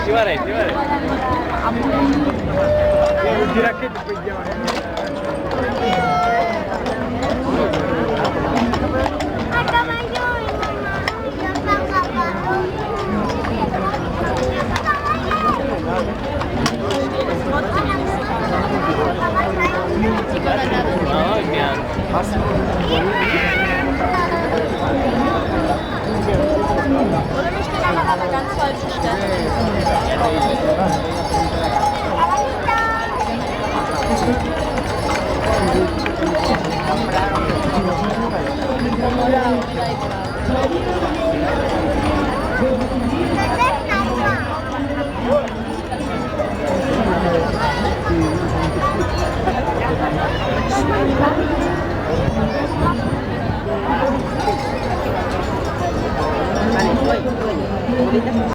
Gimana? Gimana? Oh, yan. Oder wir stehen einfach an einer ganz falschen Stelle.